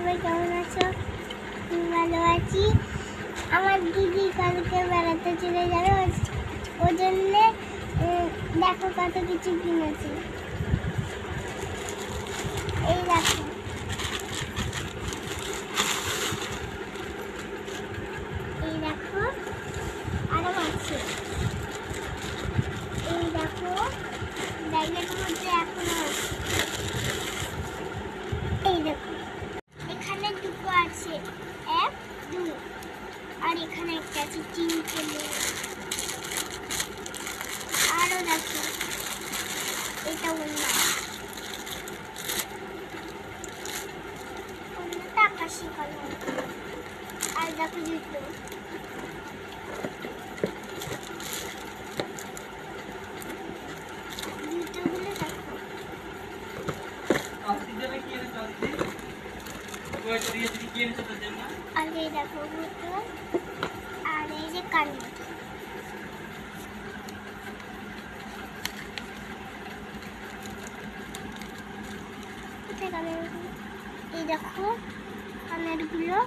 সবাই কেমন আছো? আমি ভালো আছি। আমার দিদি কালকে বেড়াতে চলে যাবে, ওই জন্যে দেখো কত কিছু কিনেছি। এই দেখো, এই দেখো আরো আছে। এই দেখো ব্যাগের মধ্যে এখনো আছে। এই দেখো এখানে দুটো আছে, 1 2, আর এখানে একটা আছে 3 চলে। আরো দেখো এটা অন্যটা আকাশি কালার। আর দেখো দুটো, দুটোগুলো দেখো। আর এই দেখো বোতল, আর এই যে কানের। কোথায় কানের? এই দেখো কানের গুলো।